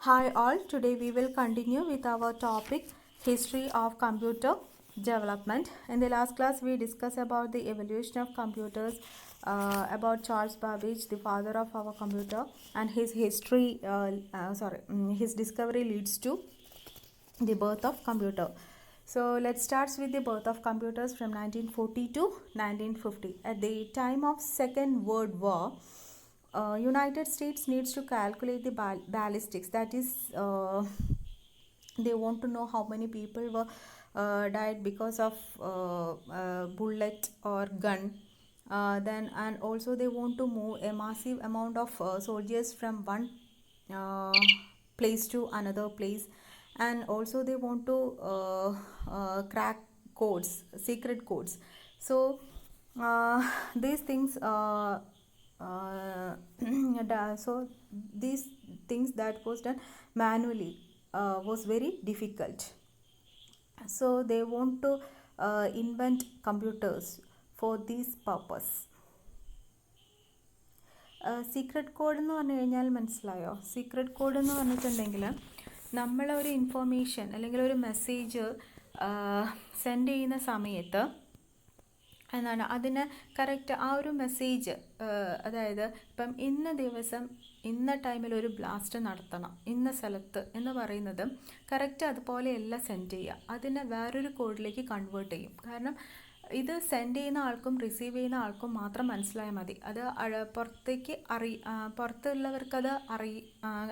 Hi all, today we will continue with our topic history of computer development. In the last class we discussed about the evolution of computers, about Charles Babbage, the father of our computer, and his his discovery leads to the birth of computer. So let's start with the birth of computers from 1940 to 1950. At the time of Second World War, United States needs to calculate the ballistics. That is, they want to know how many people were died because of bullet or gun. Then and also they want to move a massive amount of soldiers from one place to another place, and also they want to crack codes, secret codes. So these things so these things that was done manually was very difficult. So they want to invent computers for this purpose. Secret code എന്ന് പറഞ്ഞു കഴിഞ്ഞാൽ മനസ്സിലായോ? Secret code എന്ന് പറഞ്ഞിട്ടുണ്ടെങ്കിൽ നമ്മളൊരു information അല്ലെങ്കിൽ ഒരു message send ചെയ്യുന്ന സമയത്ത് എന്താണ് അതിന് കറക്റ്റ് ആ ഒരു മെസ്സേജ്, അതായത് ഇപ്പം ഇന്ന ദിവസം ഇന്ന ടൈമിൽ ഒരു ബ്ലാസ്റ്റ് നടത്തണം ഇന്ന സ്ഥലത്ത് എന്ന് പറയുന്നത് കറക്റ്റ് അതുപോലെയല്ല സെൻഡ് ചെയ്യുക, അതിനെ വേറൊരു കോഡിലേക്ക് കൺവേർട്ട് ചെയ്യും. കാരണം ഇത് സെൻഡ് ചെയ്യുന്ന ആൾക്കും റിസീവ് ചെയ്യുന്ന ആൾക്കും മാത്രം മനസ്സിലായാൽ മതി. അത് പുറത്തേക്ക് പുറത്തുള്ളവർക്കത്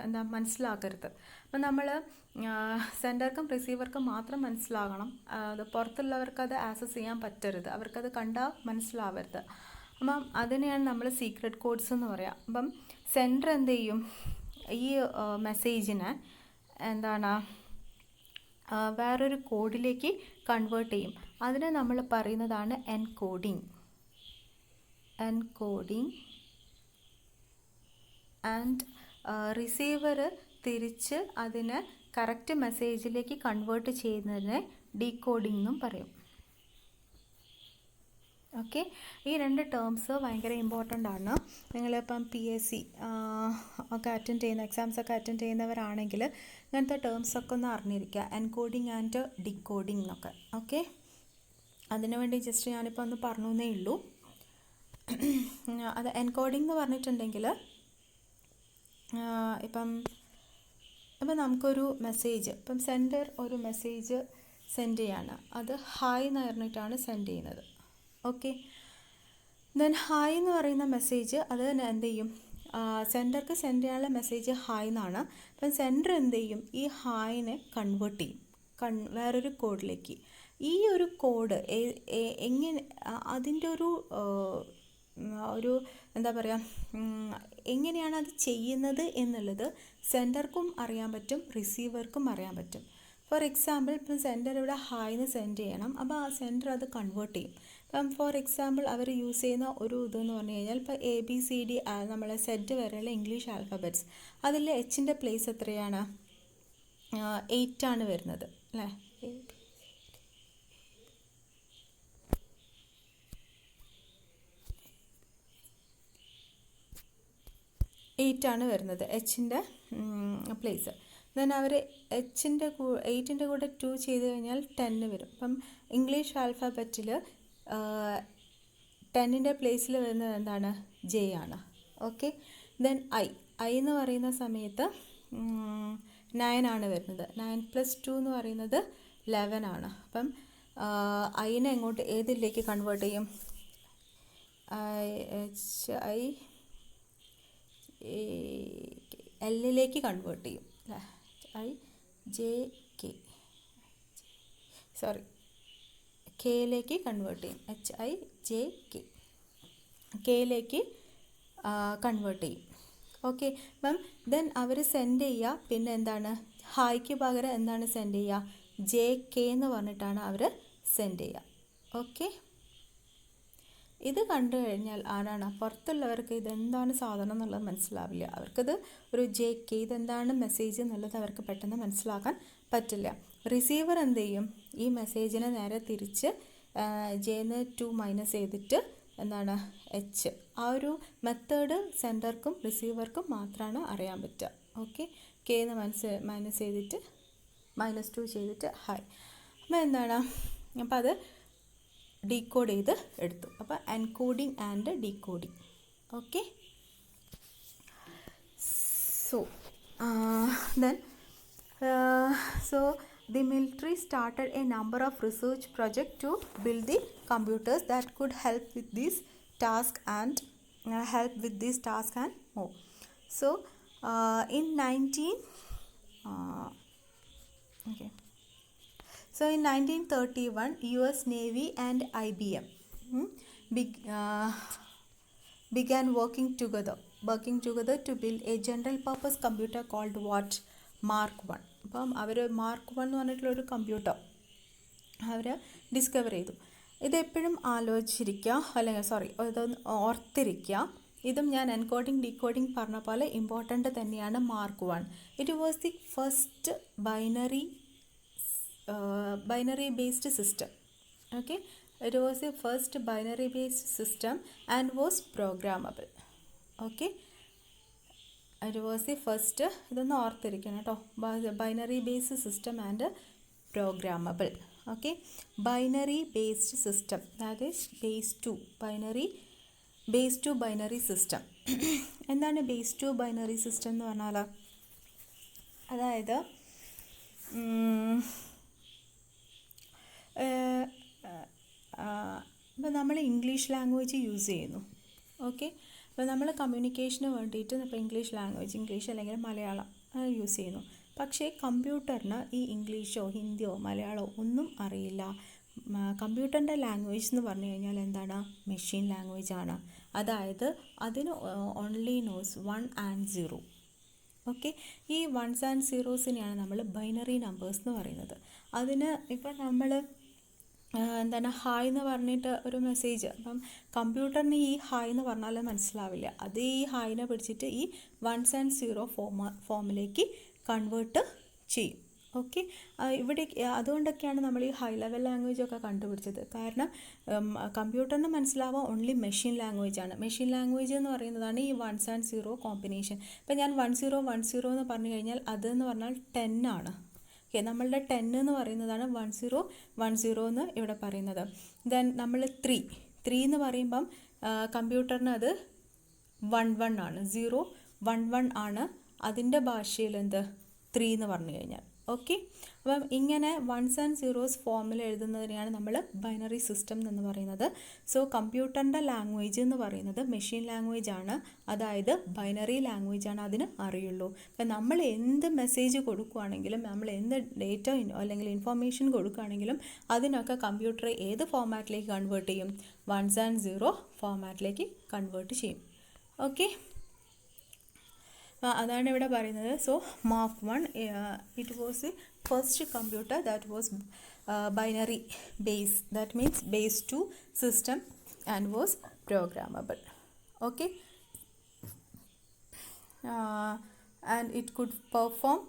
എന്താ മനസ്സിലാക്കരുത്. അപ്പം നമ്മൾ സെൻഡർക്കും റിസീവർക്കും മാത്രം മനസ്സിലാകണം. അത് പുറത്തുള്ളവർക്കത് ആക്സസ് ചെയ്യാൻ പറ്റരുത്, അവർക്കത് കണ്ടാൽ മനസ്സിലാവരുത്. അപ്പം അതിനെയാണ് നമ്മൾ സീക്രട്ട് കോഡ്സ് എന്ന് പറയുക. അപ്പം സെൻഡർ എന്ത് ചെയ്യും, ഈ മെസ്സേജിനെ എന്താണ് വേറൊരു കോഡിലേക്ക് കൺവേർട്ട് ചെയ്യും. അതിനെ നമ്മൾ പറയുന്നതാണ് എൻകോഡിങ്. ആൻഡ് റിസീവർ തിരിച്ച് അതിനെ കറക്റ്റ് മെസ്സേജിലേക്ക് കൺവേർട്ട് ചെയ്യുന്നതിനെ ഡീകോഡിംഗ് എന്നും പറയും. ഓക്കെ, ഈ രണ്ട് ടേംസ് ഭയങ്കര ഇമ്പോർട്ടൻ്റ് ആണ്. നിങ്ങളിപ്പം PSC ഒക്കെ അറ്റൻഡ് ചെയ്യുന്ന എക്സാംസ് ഒക്കെ അറ്റൻഡ് ചെയ്യുന്നവരാണെങ്കിൽ ഇങ്ങനത്തെ ടേംസൊക്കെ ഒന്ന് അറിഞ്ഞിരിക്കുക, എൻകോഡിങ് ആൻഡ് ഡീകോഡിങ് എന്നൊക്കെ. ഓക്കെ, അതിനുവേണ്ടി ജസ്റ്റ് ഞാനിപ്പോൾ ഒന്ന് പറഞ്ഞു എന്നേ ഉള്ളൂ. അത് എൻകോഡിങ് എന്ന് പറഞ്ഞിട്ടുണ്ടെങ്കിൽ ഇപ്പം നമുക്കൊരു മെസ്സേജ്, ഇപ്പം സെൻഡർ ഒരു മെസ്സേജ് സെൻഡ് ചെയ്യാണ്, അത് ഹായ് എന്ന് പറഞ്ഞിട്ടാണ് സെൻഡ് ചെയ്യുന്നത്. ഓക്കെ, ദെൻ ഹായ് എന്ന് പറയുന്ന മെസ്സേജ് അത് തന്നെ എന്ത് ചെയ്യും, സെൻഡർക്ക് സെൻഡ് ചെയ്യാനുള്ള മെസ്സേജ് ഹായ് എന്നാണ്. അപ്പം സെൻഡർ എന്ത് ചെയ്യും, ഈ ഹായിനെ കൺവേർട്ട് ചെയ്യും വേറൊരു കോഡിലേക്ക്. ഈ ഒരു കോഡ് എങ്ങനെ അതിൻ്റെ ഒരു എന്താ പറയുക, എങ്ങനെയാണ് അത് ചെയ്യുന്നത് എന്നുള്ളത് സെൻഡർക്കും അറിയാൻ പറ്റും, റിസീവർക്കും അറിയാൻ പറ്റും. ഫോർ എക്സാമ്പിൾ, ഇപ്പം സെൻഡർ ഇവിടെ ഹായ് എന്ന് സെൻഡ് ചെയ്യണം, അപ്പോൾ ആ സെൻഡർ അത് കൺവേർട്ട് ചെയ്യും. ഇപ്പം ഫോർ എക്സാമ്പിൾ അവർ യൂസ് ചെയ്യുന്ന ഒരു ഇതെന്ന് പറഞ്ഞു കഴിഞ്ഞാൽ ഇപ്പോൾ ABCD നമ്മളെ സെറ്റ് വരെയുള്ള ഇംഗ്ലീഷ് ആൽഫബറ്റ്സ്, അതിൽ എച്ചിൻ്റെ പ്ലേസ് എത്രയാണ്, 8 ആണ് വരുന്നത് അല്ലേ. 8 ആണ് വരുന്നത് എച്ചിൻ്റെ പ്ലേസ്. ദെൻ അവർ എച്ചിൻ്റെ 8ൻ്റെ കൂടെ 2 ചെയ്ത് കഴിഞ്ഞാൽ 10 വരും. അപ്പം ഇംഗ്ലീഷ് ആൽഫബറ്റിൽ 10ൻ്റെ പ്ലേസിൽ വരുന്നത് എന്താണ്, J ആണ്. ഓക്കെ, ദെൻ I എന്ന് പറയുന്ന സമയത്ത് 9 ആണ് വരുന്നത്. 9 + 2 എന്ന് പറയുന്നത് 11 ആണ്. അപ്പം ഐനെ എങ്ങോട്ട് ഏതിലേക്ക് കൺവേർട്ട് ചെയ്യും, Lലേക്ക് കൺവേർട്ട് ചെയ്യും. Kയിലേക്ക് കൺവേർട്ട് ചെയ്യും. Kയിലേക്ക് കൺവേർട്ട് ചെയ്യും. ഓക്കെ, അപ്പം ദെൻ അവർ സെൻഡ് ചെയ്യുക, പിന്നെ എന്താണ് ഹായ്ക്ക് പകരം എന്താണ് സെൻഡ് ചെയ്യുക, JK എന്ന് പറഞ്ഞിട്ടാണ് അവർ സെൻഡ് ചെയ്യുക. ഓക്കെ, ഇത് കണ്ടു കഴിഞ്ഞാൽ ആരാണ് പുറത്തുള്ളവർക്ക് ഇതെന്താണ് സാധനം എന്നുള്ളത് മനസ്സിലാവില്ല. അവർക്കത് ഒരു JK ഇതെന്താണ് മെസ്സേജ് എന്നുള്ളത് അവർക്ക് പെട്ടെന്ന് മനസ്സിലാക്കാൻ പറ്റില്ല. റിസീവർ എന്ത് ചെയ്യും, ഈ മെസ്സേജിനെ നേരെ തിരിച്ച് Jന്ന് 2 മൈനസ് ചെയ്തിട്ട് എന്താണ് H. ആ ഒരു മെത്തേഡ് സെൻഡർക്കും റിസീവർക്കും മാത്രമാണ് അറിയാൻ പറ്റുക. ഓക്കെ, കെ എന്ന് മൈനസ് ചെയ്തിട്ട് -2 ചെയ്തിട്ട് ഹൈ. അപ്പോൾ എന്താണ്, അപ്പോൾ അത് ഡീകോഡ് ചെയ്ത് എടുത്തു. അപ്പോൾ encoding and decoding. Okay, so then so the military started a number of research projects to build the computers that could help with this task and more. So in 1931 US Navy and IBM began working together to build a general purpose computer called what? Mark 1. അപ്പം അവർ mark 1 എന്ന് പറഞ്ഞിട്ടുള്ളൊരു computer അവർ discover ചെയ്തു. ഇതെപ്പോഴും ആലോചിച്ചിരിക്കുക, അല്ലെങ്കിൽ ഇതൊന്ന് ഓർത്തിരിക്കുക. ഇതും ഞാൻ encoding decoding പറഞ്ഞ പോലെ ഇമ്പോർട്ടൻ്റ് തന്നെയാണ്. Mark 1 it was the first binary based system. Okay, it was the first binary based system and was programmable. Okay, it was the first, ഇതൊന്ന് ഓർത്തിരിക്കണം കേട്ടോ, binary based system and programmable. Okay, binary based system, that is base two binary system. എന്താണ് base two binary system എന്ന് പറഞ്ഞാൽ? അതായത് ഇപ്പോൾ നമ്മൾ English language use ചെയ്യുന്നു. ഓക്കെ, അപ്പോൾ നമ്മൾ കമ്മ്യൂണിക്കേഷന് വേണ്ടിയിട്ട് ഇപ്പോൾ ഇംഗ്ലീഷ് അല്ലെങ്കിൽ മലയാളം യൂസ് ചെയ്യുന്നു. പക്ഷേ കമ്പ്യൂട്ടറിന് ഈ ഇംഗ്ലീഷോ ഹിന്ദിയോ മലയാളമോ ഒന്നും അറിയില്ല. കമ്പ്യൂട്ടറിൻ്റെ ലാംഗ്വേജ് എന്ന് പറഞ്ഞു കഴിഞ്ഞാൽ എന്താണ്? മെഷീൻ ലാംഗ്വേജ് ആണ്. അതായത് അതിന് ഓൺലി നോസ് 1 and 0. ഓക്കെ, ഈ 1s and 0s നമ്മൾ ബൈനറി നമ്പേഴ്സ് എന്ന് പറയുന്നത്. അതിന് ഇപ്പം നമ്മൾ എന്താണ് ഹായ് എന്ന് പറഞ്ഞിട്ട് ഒരു മെസ്സേജ്, അപ്പം കമ്പ്യൂട്ടറിന് ഈ ഹായ് എന്ന് പറഞ്ഞാൽ മനസ്സിലാവില്ല. അത് ഈ ഹായിനെ പിടിച്ചിട്ട് ഈ 1s and 0 ഫോമിലേക്ക് കൺവേർട്ട് ചെയ്യും. ഓക്കെ, ഇവിടെ അതുകൊണ്ടൊക്കെയാണ് നമ്മൾ ഈ ഹൈ ലെവൽ ലാംഗ്വേജൊക്കെ കണ്ടുപിടിച്ചത്. കാരണം കമ്പ്യൂട്ടറിന് മനസ്സിലാവുക ഓൺലി മെഷീൻ ലാംഗ്വേജ് ആണ്. മെഷീൻ ലാംഗ്വേജ് എന്ന് പറയുന്നതാണ് ഈ 1s and 0 കോമ്പിനേഷൻ. ഇപ്പം ഞാൻ 1010 എന്ന് പറഞ്ഞു കഴിഞ്ഞാൽ അതെന്ന് പറഞ്ഞാൽ 10 ആണ്. ഓക്കെ, നമ്മളുടെ 10 എന്ന് പറയുന്നതാണ് 1010 എന്ന് ഇവിടെ പറയുന്നത്. ദെൻ നമ്മൾ 3 എന്ന് പറയുമ്പം കമ്പ്യൂട്ടറിന് അത് 11 ആണ്, 011 ആണ് അതിൻ്റെ ഭാഷയിൽ 3 എന്ന് പറഞ്ഞു കഴിഞ്ഞാൽ. ഓക്കെ, അപ്പം ഇങ്ങനെ 1s and 0s ഫോമിൽ എഴുതുന്നതിനെയാണ് നമ്മൾ ബൈനറി സിസ്റ്റം എന്ന് പറയുന്നത്. സോ കമ്പ്യൂട്ടറിൻ്റെ ലാംഗ്വേജ് എന്ന് പറയുന്നത് മെഷീൻ ലാംഗ്വേജ് ആണ്, അതായത് ബൈനറി ലാംഗ്വേജ് ആണ്, അതിന് അറിയുള്ളൂ. അപ്പം നമ്മൾ എന്ത് മെസ്സേജ് കൊടുക്കുകയാണെങ്കിലും, നമ്മൾ എന്ത് ഡേറ്റ അല്ലെങ്കിൽ ഇൻഫോർമേഷൻ കൊടുക്കുകയാണെങ്കിലും അതിനൊക്കെ കമ്പ്യൂട്ടർ ഏത് ഫോമാറ്റിലേക്ക് കൺവേർട്ട് ചെയ്യും? 1s and 0 ഫോമാറ്റിലേക്ക് കൺവേർട്ട് ചെയ്യും. ഓക്കെ, അതാണ് ഇവിടെ പറയുന്നത്. So mark 1 it was the first computer that was binary base, that means base two system and was programmable. Okay, and it could perform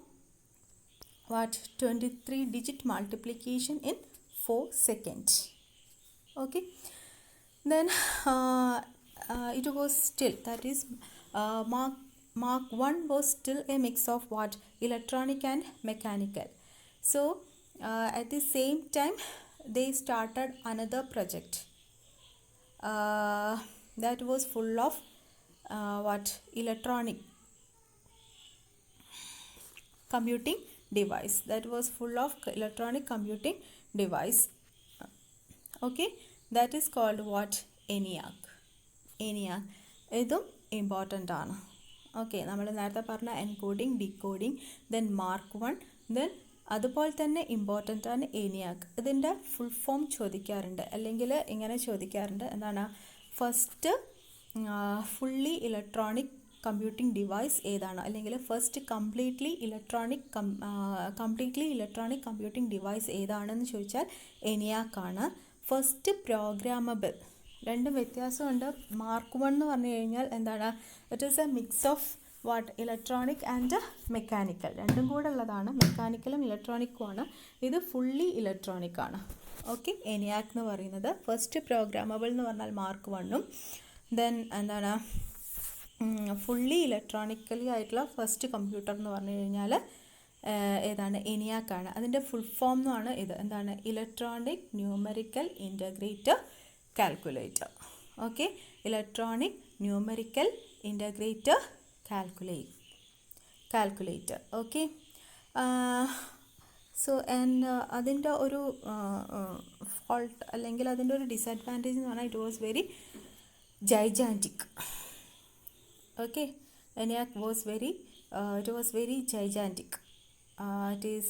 23-digit multiplication in 4 seconds. Okay, then it was still, that is Mark 1 was still a mix of what? Electronic and mechanical. So at the same time they started another project that was full of electronic computing device. Okay, that is called what? ENIAC. ഇതും important ആണ്. Okay, നമ്മൾ നേരത്തെ പറഞ്ഞ encoding decoding, then mark 1, then അതുപോലെ തന്നെ important ആണ് ENIAC. ഇതിൻ്റെ full form ചോദിക്കാറുണ്ട്, അല്ലെങ്കിൽ ഇങ്ങനെ ചോദിക്കാറുണ്ട്, എന്താണ്? First fully electronic computing device ഏതാണ്, അല്ലെങ്കിൽ first completely electronic computing device ഏതാണെന്ന് ചോദിച്ചാൽ ENIAC ആണ്. ഫസ്റ്റ് പ്രോഗ്രാമബിൾ, രണ്ടും വ്യത്യാസമുണ്ട്. മാർക്ക് 1 എന്ന് പറഞ്ഞു കഴിഞ്ഞാൽ എന്താണ്? It is A mix of electronic and mechanical, രണ്ടും കൂടെ ഉള്ളതാണ്. മെക്കാനിക്കലും ഇലക്ട്രോണിക്കുമാണ്. ഇത് ഫുള്ളി ഇലക്ട്രോണിക് ആണ്. ഓക്കെ, ENIAC എന്ന് പറയുന്നത്. ഫസ്റ്റ് പ്രോഗ്രാമബിൾ എന്ന് പറഞ്ഞാൽ മാർക്ക് 1ഉം, ദെൻ എന്താണ് ഫുള്ളി ഇലക്ട്രോണിക്കലി ആയിട്ടുള്ള ഫസ്റ്റ് കമ്പ്യൂട്ടർ എന്ന് പറഞ്ഞു കഴിഞ്ഞാൽ ഏതാണ്, ENIAC. അതിൻ്റെ ഫുൾ ഫോം എന്നാണ് ഇത്. എന്താണ്? Electronic numerical integrator calculator. Okay, electronic numerical integrator calculator. Okay, so and അതിൻ്റെ ഒരു ഫോൾട്ട് അല്ലെങ്കിൽ അതിൻ്റെ ഒരു ഡിസഡ്വാൻറ്റേജ് എന്ന് പറഞ്ഞാൽ it was very gigantic. Okay, ENIAC was very gigantic. It is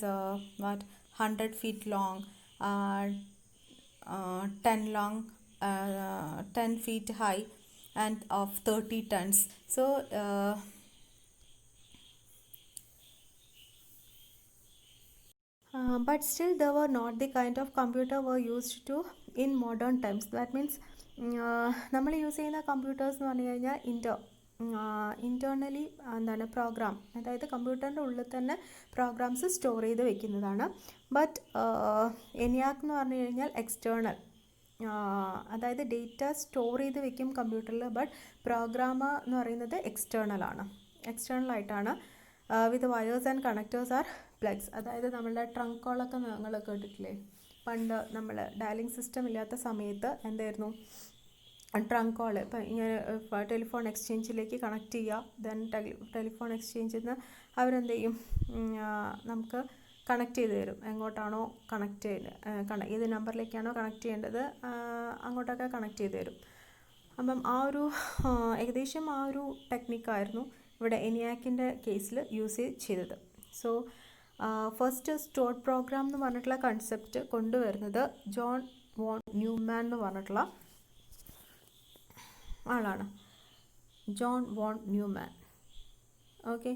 what 100 feet long, 10 feet high, and of 30 tons. So but still they were not the kind of computer were used to in modern times. That means നമ്മൾ use ചെയ്യുന്ന computers എന്ന് പറഞ്ഞു കഴിഞ്ഞാൽ internally എന്താണ് programme, അതായത് കമ്പ്യൂട്ടറിൻ്റെ ഉള്ളിൽ തന്നെ പ്രോഗ്രാംസ് സ്റ്റോർ ചെയ്ത് വെക്കുന്നതാണ്. ബട്ട് ENIAC എന്ന് പറഞ്ഞു കഴിഞ്ഞാൽ എക്സ്റ്റേണൽ, അതായത് ഡേറ്റ സ്റ്റോർ ചെയ്ത് വെക്കും കമ്പ്യൂട്ടറിൽ, ബട്ട് പ്രോഗ്രാമർ എന്ന് പറയുന്നത് എക്സ്റ്റേണലായിട്ടാണ്. With wires and connectors or plugs. അതായത് നമ്മളുടെ ട്രങ്ക് കോളൊക്കെ നിങ്ങൾ കേട്ടിട്ടില്ലേ? പണ്ട് നമ്മൾ ഡയലിംഗ് സിസ്റ്റം ഇല്ലാത്ത സമയത്ത് എന്തായിരുന്നു, ട്രങ്ക് കോൾ ഇപ്പം ഇങ്ങനെ ടെലിഫോൺ എക്സ്ചേഞ്ചിലേക്ക് കണക്ട് ചെയ്യുക. ദെൻ ടെലിഫോൺ എക്സ്ചേഞ്ചിൽ നിന്ന് അവരെന്ത് ചെയ്യും, നമുക്ക് കണക്ട് ചെയ്ത് തരും. എങ്ങോട്ടാണോ കണക്ട് ചെയ്ത് ഏത് നമ്പറിലേക്കാണോ കണക്ട് ചെയ്യേണ്ടത് അങ്ങോട്ടൊക്കെ കണക്ട് ചെയ്ത് തരും. അപ്പം ഏകദേശം ആ ഒരു ടെക്നിക്കായിരുന്നു ഇവിടെ ENIACൻ്റെ കേസിൽ യൂസ് ചെയ്തത്. സോ ഫസ്റ്റ് സ്റ്റോർഡ് പ്രോഗ്രാം എന്ന് പറഞ്ഞിട്ടുള്ള കൺസെപ്റ്റ് കൊണ്ടുവരുന്നത് ജോൺ വോൺ ന്യൂമാൻ എന്ന് പറഞ്ഞിട്ടുള്ള ആളാണ്. John von Neumann. Okay,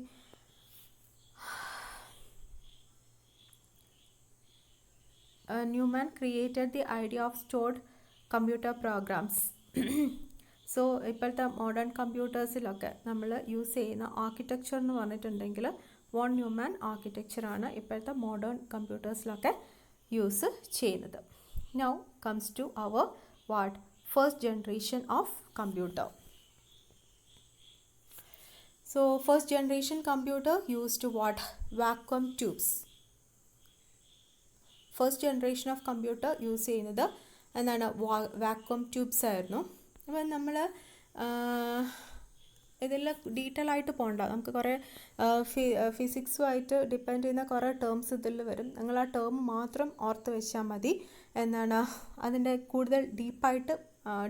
Newman created the idea of stored computer programs. So ഇപ്പോഴത്തെ മോഡേൺ കമ്പ്യൂട്ടേഴ്സിലൊക്കെ നമ്മൾ യൂസ് ചെയ്യുന്ന ആർക്കിടെക്ചർ എന്ന് പറഞ്ഞിട്ടുണ്ടെങ്കിൽ വോൺ ന്യൂമാൻ ആർക്കിടെക്ചറാണ് ഇപ്പോഴത്തെ മോഡേൺ കമ്പ്യൂട്ടേഴ്സിലൊക്കെ യൂസ് ചെയ്യുന്നത്. Now comes to our first generation of computer. So first generation computer used vacuum tubes. First generation of computer use ചെയ്യുന്നത് എന്താണ്, വാക്വം ട്യൂബ്സ് ആയിരുന്നു. അപ്പം നമ്മൾ ഇതെല്ലാം ഡീറ്റെയിൽ ആയിട്ട് പോകണ്ട, നമുക്ക് കുറേ ഫിസിക്സുമായിട്ട് ഡിപ്പെൻഡ് ചെയ്യുന്ന കുറേ ടേംസ് ഇതിൽ വരും. നിങ്ങൾ ആ ടേം മാത്രം ഓർത്ത് വെച്ചാൽ മതി. എന്താണ്, അതിൻ്റെ കൂടുതൽ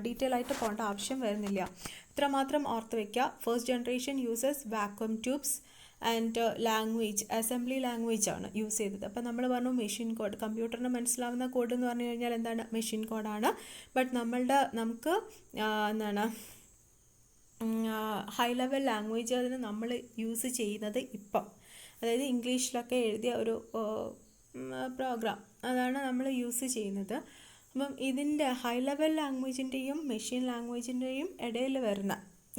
ഡീറ്റെയിൽ ആയിട്ട് പോകേണ്ട ആവശ്യം വരുന്നില്ല. ഇത്രമാത്രം ഓർത്ത് വയ്ക്കുക. First generation uses vacuum tubes and language, assembly language ആണ് യൂസ് ചെയ്തത്. അപ്പോൾ നമ്മൾ പറഞ്ഞു മെഷീൻ കോഡ്, കമ്പ്യൂട്ടറിന് മനസ്സിലാവുന്ന കോഡ് എന്ന് പറഞ്ഞു കഴിഞ്ഞാൽ എന്താണ്, മെഷീൻ കോഡാണ്. ബട്ട് നമുക്ക് എന്താണ് ഹൈ ലെവൽ ലാംഗ്വേജ് അതിന് നമ്മൾ യൂസ് ചെയ്യുന്നത് ഇപ്പം, അതായത് ഇംഗ്ലീഷിലൊക്കെ എഴുതിയ ഒരു പ്രോഗ്രാം അതാണ് നമ്മൾ യൂസ് ചെയ്യുന്നത്. അപ്പം ഇതിൻ്റെ ഹൈ ലെവൽ ലാംഗ്വേജിൻ്റെയും മെഷീൻ ലാംഗ്വേജിൻ്റെയും ഇടയിൽ വരുന്ന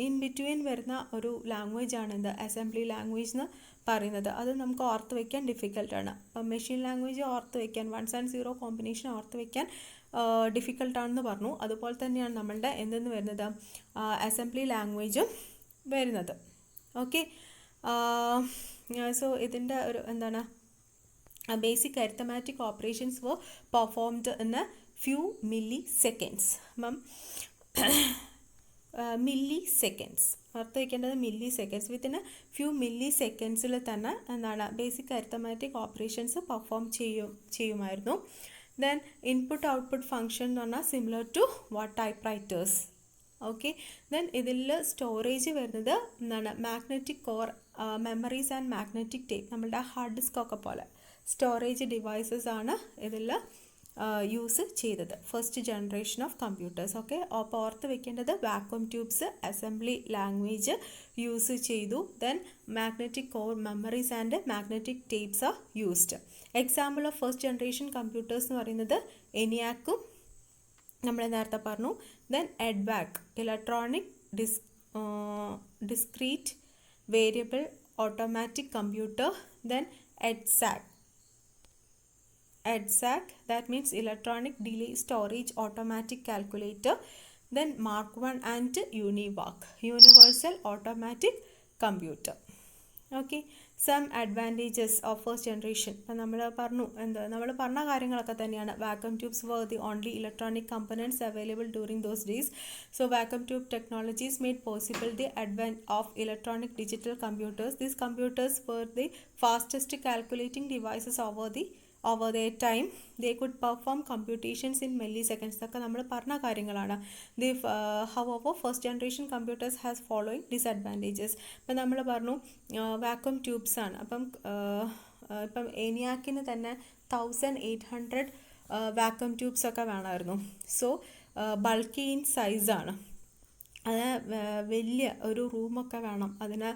ഇൻ ബിറ്റ്വീൻ വരുന്ന ഒരു ലാംഗ്വേജാണ് എന്ത്, അസംബ്ലി ലാംഗ്വേജ് എന്ന് പറയുന്നത്. അത് നമുക്ക് ഓർത്ത് വയ്ക്കാൻ ഡിഫിക്കൽട്ടാണ്. അപ്പം മെഷീൻ ലാംഗ്വേജ് ഓർത്ത് വയ്ക്കാൻ 1s and 0 കോമ്പിനേഷൻ ഓർത്ത് വയ്ക്കാൻ ഡിഫിക്കൽട്ടാണെന്ന് പറഞ്ഞു. അതുപോലെ തന്നെയാണ് നമ്മളുടെ എന്തെന്ന് വരുന്നത്, അസംബ്ലി ലാംഗ്വേജും വരുന്നത്. ഓക്കെ, സോ ഇതിൻ്റെ ഒരു എന്താണ്, basic arithmetic operations were performed in a few milliseconds. അപ്പം മില്ലി സെക്കൻഡ്സ് ഓർത്ത് വയ്ക്കേണ്ടത്, milliseconds. Within a few മില്ലി സെക്കൻഡ്സിൽ തന്നെ എന്താണ് ബേസിക് അരിത്തമാറ്റിക് ഓപ്പറേഷൻസ് പെർഫോം ചെയ്യുമായിരുന്നു. ദെൻ ഇൻപുട്ട് ഔട്ട്പുട്ട് ഫങ്ഷൻ എന്ന് പറഞ്ഞാൽ similar to typewriters. Okay, then ഇതിൽ സ്റ്റോറേജ് വരുന്നത് എന്താണ്, magnetic core, memories and magnetic tape, നമ്മളുടെ ഹാർഡ് ഡിസ്ക് ഒക്കെ പോലെ സ്റ്റോറേജ് ഡിവൈസസ് ആണ് ഇതിൽ യൂസ് ചെയ്തത് first generation of computers. Okay, അപ്പോൾ ഓർത്ത് വെക്കേണ്ടത് vacuum tubes, assembly language use ചെയ്തു. Then magnetic core, memories and magnetic tapes are used. Example of first generation computers എന്ന് പറയുന്നത് ENIACും നമ്മൾ നേരത്തെ പറഞ്ഞു. Then EDVAC, electronic discrete variable automatic computer. Then EDSAC, that means electronic delay storage automatic calculator. Then Mark 1 and UNIVAC, Universal Automatic Computer. Okay, some advantages of first generation. ഇപ്പം നമ്മൾ പറഞ്ഞ കാര്യങ്ങളൊക്കെ തന്നെയാണ്. Vacuum tubes were the only electronic components available during those days. So vacuum tube technologies made possible the advent of electronic digital computers. These computers were the fastest calculating devices over their time. They could perform computations in milliseconds. ഇതൊക്കെ നമ്മൾ പറഞ്ഞ കാര്യങ്ങളാണ്. However, first generation computers has following disadvantages. ഇപ്പം നമ്മൾ പറഞ്ഞു vacuum tubes ആണ്. ഇപ്പം ENIAC-ന് തന്നെ 1800 വാക്വം ട്യൂബ്സ് ഒക്കെ വേണമായിരുന്നു. സോ ബൾക്കി ഇൻ സൈസാണ്. അത് വലിയ ഒരു റൂമൊക്കെ വേണം അതിനെ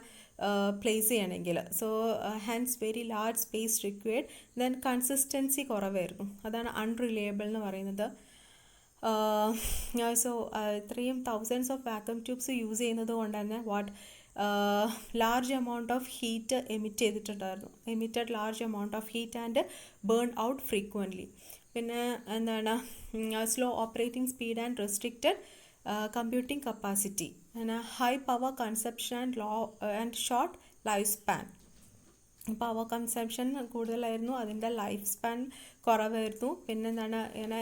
പ്ലേസ് ചെയ്യണമെങ്കിൽ. So hence very large space required. Then consistency കുറവായിരുന്നു. അതാണ് അൺറിലയബിൾ എന്ന് പറയുന്നത്. സോ ഇത്രയും thousands of vacuum tubes use ചെയ്യുന്നത് കൊണ്ട് തന്നെ large amount of heat emitted large amount of heat and burn out frequently. പിന്നെ slow operating speed and restricted computing capacity and a high power consumption and short lifespan. Power consumption കൂടുതലായിരുന്നു, അതിൻ്റെ life span കുറവായിരുന്നു. പിന്നെ ഇങ്ങനെ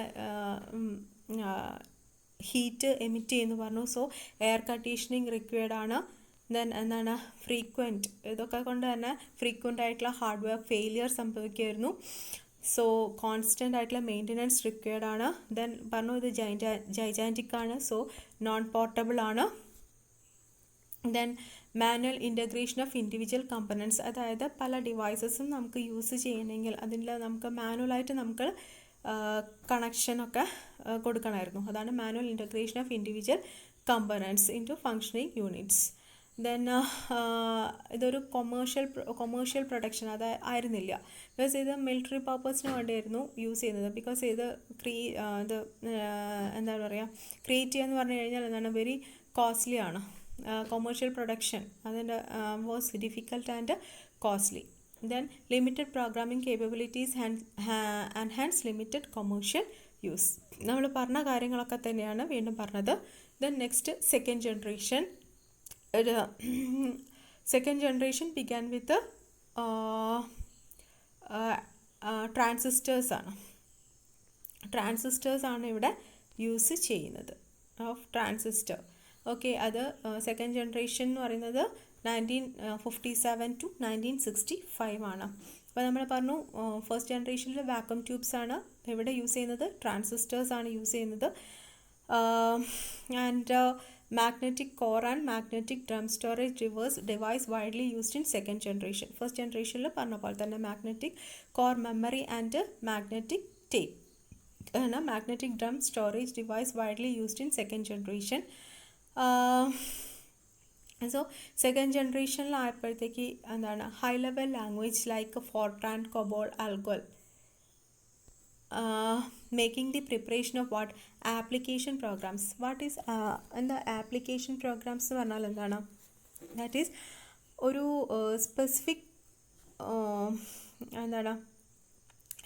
heat emit ചെയ്യുന്നു പറഞ്ഞു. So air conditioning required ആണ്. Then frequent, ഇതൊക്കെ കൊണ്ട് തന്നെ ഫ്രീക്വൻ്റ് ആയിട്ടുള്ള ഹാർഡ്വെയർ ഫെയിലിയർ സംഭവിക്കുമായിരുന്നു. സോ കോൺസ്റ്റൻ്റ് ആയിട്ടുള്ള മെയിൻ്റനൻസ് റിക്വയർഡ് ആണ്. ദെൻ പറഞ്ഞു ഇത് ജൈജാൻറ്റിക് ആണ്. സോ നോൺ പോർട്ടബിൾ ആണ്. Then manual integration of individual components, അതായത് പല ഡിവൈസസും നമുക്ക് യൂസ് ചെയ്യണമെങ്കിൽ അതിൽ നമുക്ക് മാനുവലായിട്ട് നമുക്ക് കണക്ഷനൊക്കെ കൊടുക്കണമായിരുന്നു. അതാണ് manual integration of individual components into functioning units. Then ഇതൊരു കൊമേഴ്ഷ്യൽ പ്രൊഡക്ഷൻ ആയിരുന്നില്ല. ബിക്കോസ് ഇത് മിലിറ്ററി പർപ്പസിന് വേണ്ടിയായിരുന്നു യൂസ് ചെയ്യുന്നത്. ബിക്കോസ് ഇത് എന്താണ് പറയുക, ക്രിയേറ്റ് ചെയ്യുക എന്ന് പറഞ്ഞു കഴിഞ്ഞാൽ വെരി കോസ്റ്റ്ലി ആണ്. കൊമേഴ്ഷ്യൽ പ്രൊഡക്ഷൻ അതിൻ്റെ was difficult and costly. Then limited programming capabilities and Hans limited commercial use. നമ്മൾ പറഞ്ഞ കാര്യങ്ങളൊക്കെ തന്നെയാണ് വീണ്ടും പറഞ്ഞത്. Then next second generation. Second generation began with the transistors ആണ്. ട്രാൻസിസ്റ്റേഴ്സ് ആണ് ഇവിടെ യൂസ് ചെയ്യുന്നത്, ഓഫ് ട്രാൻസിസ്റ്റർ. ഓക്കെ, അത് സെക്കൻഡ് ജനറേഷൻ എന്ന് പറയുന്നത് 1957 to 1965 ആണ്. അപ്പോൾ നമ്മൾ പറഞ്ഞു ഫസ്റ്റ് ജനറേഷനിൽ വാക്വം ട്യൂബ്സ് ആണ്. ഇവിടെ യൂസ് ചെയ്യുന്നത് ട്രാൻസിസ്റ്റേഴ്സ് ആണ് യൂസ് ചെയ്യുന്നത്. And magnetic core and magnetic drum storage device widely used in second generation. First generation lo parna pole thanne magnetic core memory and magnetic tape ana magnetic drum storage device widely used in second generation. So second generation la aayappathekku endana high level language like Fortran, COBOL, ALGOL, making the preparation of what application programs. What is the application programs എന്ന് പറഞ്ഞാൽ എന്താണ്? That is ഒരു specific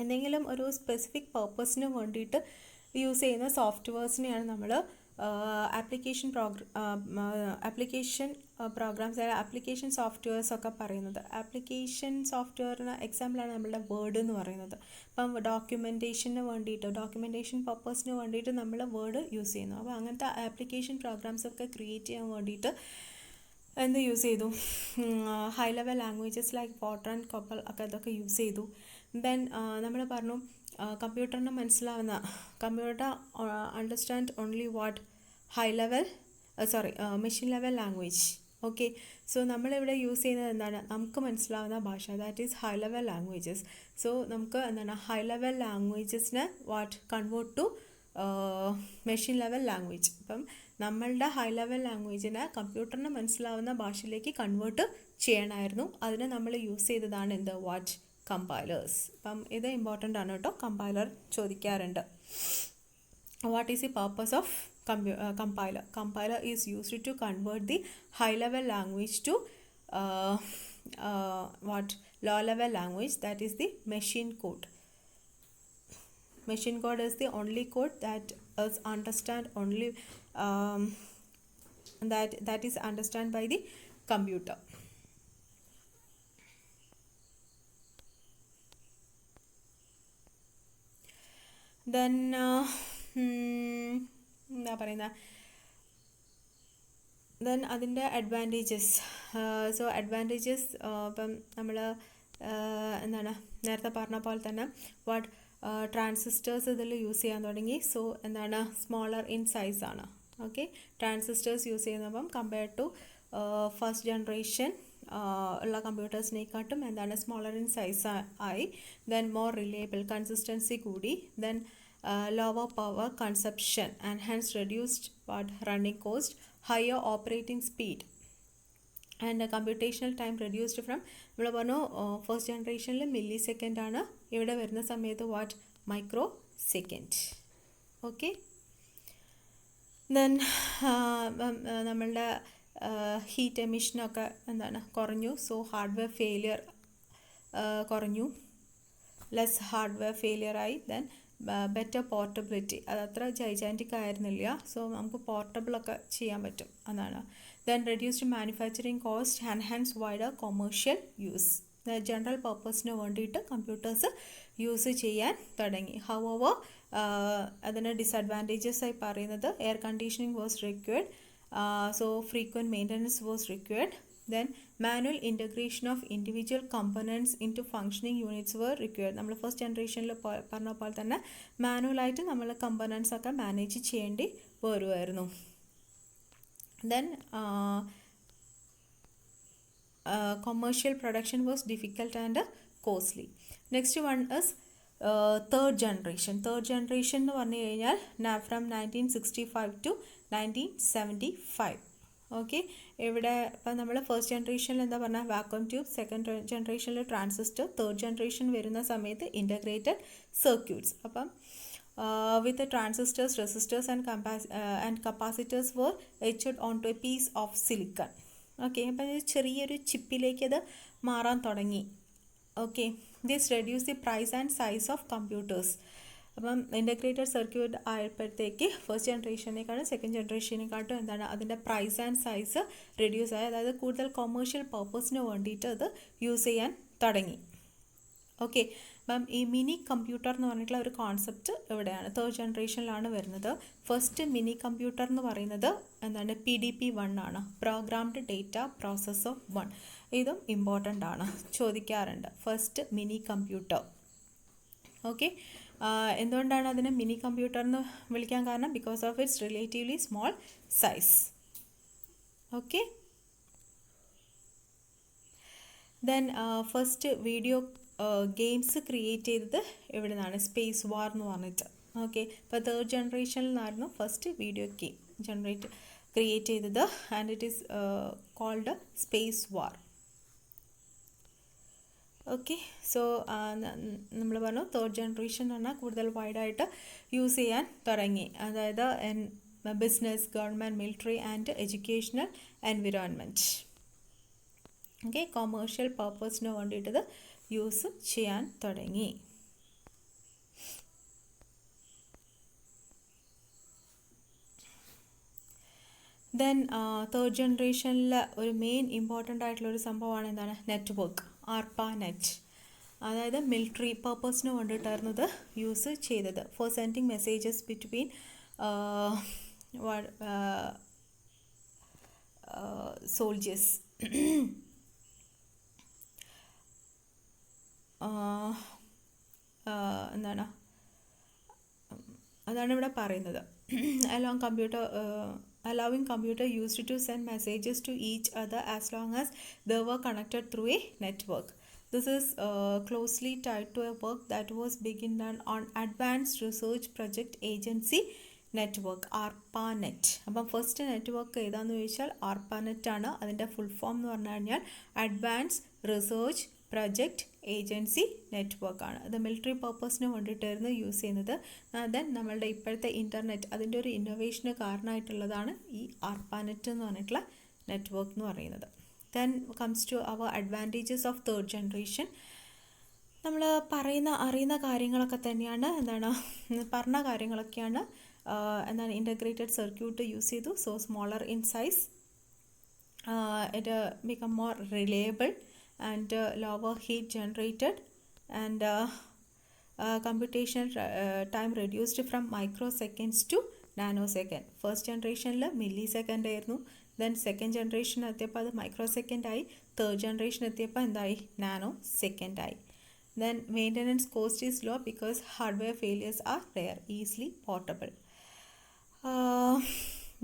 എന്തെങ്കിലും ഒരു specific പർപ്പസിന് വേണ്ടിയിട്ട് use ചെയ്യുന്ന സോഫ്റ്റ്വെയർസിനെയാണ് നമ്മൾ ആപ്ലിക്കേഷൻ പ്രോഗ്രാംസ് ആപ്ലിക്കേഷൻ സോഫ്റ്റ്വെയർസ് ഒക്കെ പറയുന്നത്. ആപ്ലിക്കേഷൻ സോഫ്റ്റ്വെയറിന് എക്സാമ്പിളാണ് നമ്മളുടെ വേർഡ് എന്ന് പറയുന്നത്. ഇപ്പം ഡോക്യുമെൻറ്റേഷൻ പർപ്പസിന് വേണ്ടിയിട്ട് നമ്മൾ വേർഡ് യൂസ് ചെയ്യുന്നു. അപ്പോൾ അങ്ങനത്തെ ആപ്ലിക്കേഷൻ പ്രോഗ്രാംസ് ഒക്കെ ക്രിയേറ്റ് ചെയ്യാൻ വേണ്ടിയിട്ട് എന്ത് യൂസ് ചെയ്തു? High level languages like Fortran, COBOL ഒക്കെ ഇതൊക്കെ യൂസ് ചെയ്തു. ദെൻ നമ്മൾ പറഞ്ഞു കമ്പ്യൂട്ടറിന് മനസ്സിലാവുന്ന computer understand only what machine level language. Okay, so നമ്മളിവിടെ യൂസ് ചെയ്യുന്നത് എന്താണ്? നമുക്ക് മനസ്സിലാവുന്ന ഭാഷ, that is high level languages. So നമുക്ക് എന്താണ് ഹൈ ലെവൽ ലാംഗ്വേജസിനെ convert to machine level language. അപ്പം നമ്മളുടെ ഹൈ ലെവൽ ലാംഗ്വേജിനെ കമ്പ്യൂട്ടറിന് മനസ്സിലാവുന്ന ഭാഷയിലേക്ക് കൺവേർട്ട് ചെയ്യണമായിരുന്നു. അതിന് നമ്മൾ യൂസ് ചെയ്തതാണ് കമ്പൈലേഴ്സ്. അപ്പം ഇത് ഇമ്പോർട്ടൻ്റ് ആണ് കേട്ടോ, കമ്പൈലർ ചോദിക്കാറുണ്ട്. What is the purpose of compiler? Compiler is used to convert the high level language to low level language, that is the machine code. Machine code is the only code that is understand only that is understood by the computer. Then എന്താ പറയുന്നത്, then അതിൻ്റെ advantages. So advantages ഇപ്പം നമ്മൾ എന്താണ് നേരത്തെ പറഞ്ഞ പോലെ തന്നെ വാട്ട് ട്രാൻസിസ്റ്റേഴ്സ് ഇതിൽ യൂസ് ചെയ്യാൻ തുടങ്ങി. സോ എന്താണ് സ്മോളർ ഇൻ സൈസ് ആണ്. ഓക്കെ, ട്രാൻസിസ്റ്റേഴ്സ് യൂസ് ചെയ്യുന്നപ്പം കമ്പയർഡ് ടു ഫസ്റ്റ് ജനറേഷൻ ഉള്ള കമ്പ്യൂട്ടേഴ്സിനെക്കാട്ടും എന്താണ് സ്മോളർ ഇൻ സൈസ് ആയി. ദെൻ മോർ റിലയബിൾ, കൺസിസ്റ്റൻസി കൂടി. Then lower power consumption and hence reduced running cost, higher operating speed and computational time reduced from നമ്മൾ പറഞ്ഞു first ജനറേഷനിൽ milli second ആണ്, ഇവിടെ വരുന്ന സമയത്ത് what microsecond. Okay, then നമ്മളുടെ ഹീറ്റ് എമിഷനൊക്കെ എന്താണ് കുറഞ്ഞു. സോ ഹാർഡ്വെയർ ഫെയിലിയർ കുറഞ്ഞു, ലെസ് ഹാർഡ്വെയർ ഫെയിലിയർ ആയി. ദെൻ ബെറ്റർ പോർട്ടബിലിറ്റി, അതത്ര ജൈജാൻറ്റിക് ആയിരുന്നില്ല. സോ നമുക്ക് പോർട്ടബിളൊക്കെ ചെയ്യാൻ പറ്റും എന്നാണ്. Then reduced manufacturing cost, enhance wider commercial use. General പർപ്പസിന് വേണ്ടിയിട്ട് കമ്പ്യൂട്ടേഴ്സ് യൂസ് ചെയ്യാൻ തുടങ്ങി. ഹൗവർ അതിന് ഡിസഡ്വാൻറ്റേജസ് ആയി പറയുന്നത് air conditioning was required, so frequent maintenance was required. Then manual integration of individual components into functioning units were required. നമ്മൾ first ജനറേഷനിൽ പറഞ്ഞ പോലെ തന്നെ മാനുവലായിട്ട് നമ്മൾ കമ്പണൻസ് ഒക്കെ മാനേജ് ചെയ്യേണ്ടി വരുമായിരുന്നു. Then commercial production was difficult and costly. Next one is third generation. Third generation എന്ന് പറഞ്ഞു കഴിഞ്ഞാൽ from 1965 to 1975. ഓക്കെ, ഇവിടെ ഇപ്പം നമ്മൾ ഫസ്റ്റ് ജനറേഷനിൽ എന്താ പറഞ്ഞാൽ വാക്വം ട്യൂബ്, സെക്കൻഡ് ജനറേഷനിൽ ട്രാൻസിസ്റ്റർ, തേർഡ് ജനറേഷൻ വരുന്ന സമയത്ത് ഇൻ്റഗ്രേറ്റഡ് സർക്യൂട്ട്സ്. അപ്പം with transistors, resistors and capacitors were etched on to a piece of silicon. Okay, അപ്പം ചെറിയൊരു ചിപ്പിലേക്ക് അത് മാറാൻ തുടങ്ങി. Okay, this reduce the price and size of computers. അപ്പം ഇൻ്റഗ്രേറ്റഡ് സർക്യൂട്ട് ആയപ്പോഴത്തേക്ക് ഫസ്റ്റ് ജനറേഷനേക്കാളും സെക്കൻഡ് ജനറേഷനേക്കാട്ടും എന്താണ് അതിൻ്റെ പ്രൈസ് ആൻഡ് സൈസ് റെഡ്യൂസ് ആയി. അതായത് കൂടുതൽ കൊമേഴ്ഷ്യൽ പർപ്പസിന് വേണ്ടിയിട്ട് അത് യൂസ് ചെയ്യാൻ തുടങ്ങി. ഓക്കെ, അപ്പം ഈ മിനി കമ്പ്യൂട്ടർ എന്ന് പറഞ്ഞിട്ടുള്ള ഒരു കോൺസെപ്റ്റ് ഇവിടെയാണ് തേർഡ് ജനറേഷനിലാണ് വരുന്നത്. ഫസ്റ്റ് മിനി കമ്പ്യൂട്ടർ എന്ന് പറയുന്നത് എന്താണ് PDP-1 ആണ്, പ്രോഗ്രാംഡ് ഡേറ്റ പ്രോസസ്സർ 1. ഇതും ഇമ്പോർട്ടൻ്റ് ആണ്, ചോദിക്കാറുണ്ട് ഫസ്റ്റ് മിനി കമ്പ്യൂട്ടർ. ഓക്കെ, എന്തുകൊണ്ടാണ് അതിനെ മിനി കമ്പ്യൂട്ടർ എന്ന് വിളിക്കാൻ കാരണം? Because of its relatively small size. Okay, then first video games create ചെയ്തത് എവിടെ നിന്നാണ്? സ്പേസ് വാർ എന്ന് പറഞ്ഞിട്ട്. ഓക്കെ, ഇപ്പോൾ തേർഡ് ജനറേഷനിൽ നിന്നായിരുന്നു ഫസ്റ്റ് വീഡിയോ ഗെയിം ക്രിയേറ്റ് ചെയ്തത്. And it is called Space War. Okay, so നമ്മൾ പറഞ്ഞു തേർഡ് ജനറേഷൻ എന്ന് പറഞ്ഞാൽ കൂടുതൽ വൈഡായിട്ട് യൂസ് ചെയ്യാൻ തുടങ്ങി. അതായത് business, government, military and educational environment. Okay, commercial പർപ്പസിന് വേണ്ടിയിട്ടത് യൂസ് ചെയ്യാൻ തുടങ്ങി. ദെൻ തേർഡ് ജനറേഷനിൽ ഒരു മെയിൻ ഇമ്പോർട്ടൻ്റ് ആയിട്ടുള്ളൊരു സംഭവമാണ് എന്താണ്? Network, ARPANET. അതായത് മിലിറ്ററി പർപ്പസിന് വേണ്ടിയിട്ടായിരുന്നു ഇത് യൂസ് ചെയ്തത്. Four sending messages between soldiers. എന്താണ് അതാണ് ഇവിടെ പറയുന്നത്. allowing computer used to send messages to each other as long as they were connected through a network. This is closely tied to a work that was begun on Advanced Research Project Agency Network, ARPANET. അപ്പം first network ഏതാണെന്ന് ചോദിച്ചാൽ ARPANET ആണ്. അതിൻ്റെ full form എന്ന് പറഞ്ഞു കഴിഞ്ഞാൽ advanced research project agency നെറ്റ്വർക്കാണ്. അത് മിലിറ്ററി പർപ്പസിന് വേണ്ടിയിട്ടായിരുന്നു യൂസ് ചെയ്യുന്നത്. ദെൻ നമ്മളുടെ ഇപ്പോഴത്തെ ഇൻ്റർനെറ്റ് അതിൻ്റെ ഒരു ഇന്നോവേഷന് കാരണമായിട്ടുള്ളതാണ് ഈ ARPANET എന്ന് പറഞ്ഞിട്ടുള്ള നെറ്റ്വർക്ക് എന്ന് പറയുന്നത്. Then comes to our advantages of third generation. നമ്മൾ അറിയുന്ന കാര്യങ്ങളൊക്കെ തന്നെയാണ്, എന്താണ് പറഞ്ഞ കാര്യങ്ങളൊക്കെയാണ് എന്താണ് ഇൻ്റഗ്രേറ്റഡ് സർക്യൂട്ട് യൂസ് ചെയ്തു. So smaller in size, it become more reliable and lower heat generated, and computation time reduced from microseconds to nanosecond. First ജനറേഷനിൽ മില്ലി സെക്കൻഡ് ആയിരുന്നു. ദെൻ സെക്കൻഡ് ജനറേഷൻ എത്തിയപ്പോൾ അത് മൈക്രോ സെക്കൻഡ് ആയി. Third generation എത്തിയപ്പോൾ എന്തായി? Nanosecond ആയി. Then maintenance cost is low because hardware failures are rare, easily portable.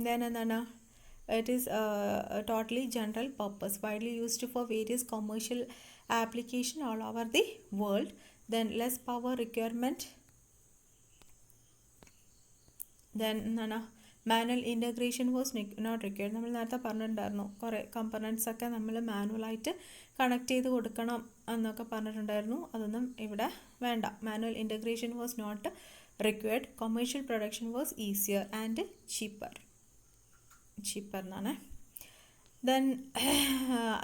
Then എന്താണ്, it is totally general purpose, widely used for various commercial application all over the world. Then less power requirement. Then manual integration was not required. നമ്മൾ നേരത്തെ പറഞ്ഞിട്ടുണ്ടായിരുന്നു കുറേ components ഒക്കെ നമ്മൾ മാനുവലായിട്ട് connect ചെയ്ത് കൊടുക്കണം എന്നൊക്കെ പറഞ്ഞിട്ടുണ്ടായിരുന്നു. അതൊന്നും ഇവിടെ വേണ്ട. Manual integration was not required. Commercial production was easier and cheaper എന്നാണ്. ദെൻ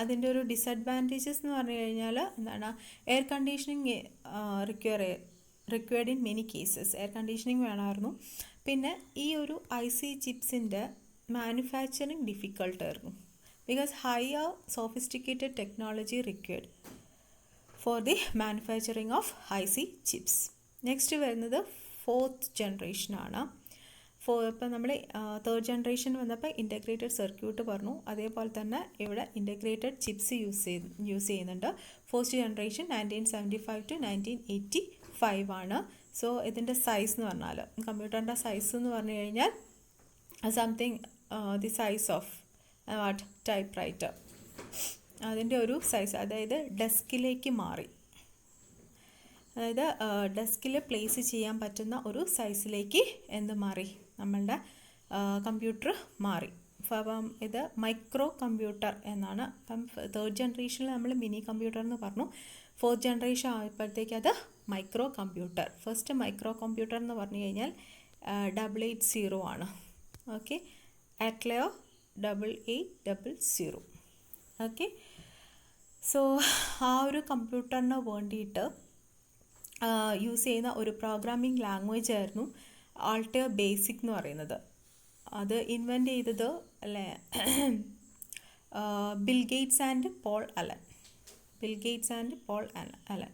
അതിൻ്റെ ഒരു ഡിസഡ്വാൻറ്റേജസ് എന്ന് പറഞ്ഞു കഴിഞ്ഞാൽ എന്താണ്, air conditioning required in many cases. Air conditioning വേണമായിരുന്നു. പിന്നെ ഈ ഒരു IC ചിപ്സിൻ്റെ മാനുഫാക്ചറിങ് ഡിഫിക്കൾട്ടായിരുന്നു because higher sophisticated technology required for the manufacturing of IC ചിപ്സ്. നെക്സ്റ്റ് വരുന്നത് ഫോർത്ത് ജനറേഷനാണ്. ഇപ്പം നമ്മൾ തേർഡ് ജനറേഷൻ വന്നപ്പോൾ ഇൻ്റഗ്രേറ്റഡ് സർക്യൂട്ട് പറഞ്ഞു. അതേപോലെ തന്നെ ഇവിടെ ഇൻ്റഗ്രേറ്റഡ് ചിപ്സ് യൂസ് ചെയ്യുന്നുണ്ട്. ഫസ്റ്റ് ജനറേഷൻ 1975 to 1985 ആണ്. സോ ഇതിൻ്റെ സൈസ് എന്ന് പറഞ്ഞാൽ, കമ്പ്യൂട്ടറിൻ്റെ സൈസ് എന്ന് പറഞ്ഞു കഴിഞ്ഞാൽ something the size of what type writer, അതിൻ്റെ ഒരു സൈസ്, അതായത് ഡെസ്കിലേക്ക് മാറി. അതായത് ഡെസ്കിൽ പ്ലേസ് ചെയ്യാൻ പറ്റുന്ന ഒരു സൈസിലേക്ക് എന്ത് മാറി, നമ്മളുടെ കമ്പ്യൂട്ടർ മാറി. അപ്പം ഇത് മൈക്രോ കമ്പ്യൂട്ടർ എന്നാണ്. അപ്പം തേർഡ് ജനറേഷനിൽ നമ്മൾ മിനി കമ്പ്യൂട്ടർ എന്ന് പറഞ്ഞു. ഫോർത്ത് ജനറേഷൻ ആയപ്പോഴത്തേക്ക് അത് micro computer. First micro computer എന്ന് പറഞ്ഞു കഴിഞ്ഞാൽ 880 ആണ്. Okay, Athleo 8800. ഓക്കെ, സോ ആ ഒരു കമ്പ്യൂട്ടറിന് വേണ്ടിയിട്ട് യൂസ് ചെയ്യുന്ന ഒരു പ്രോഗ്രാമിംഗ് ലാംഗ്വേജ് ആയിരുന്നു ആൾട്ടയർ ബേസിക് എന്ന് പറയുന്നത്. അത് ഇൻവെൻറ്റ് ചെയ്തത് അല്ലേ Bill Gates and Paul Allen.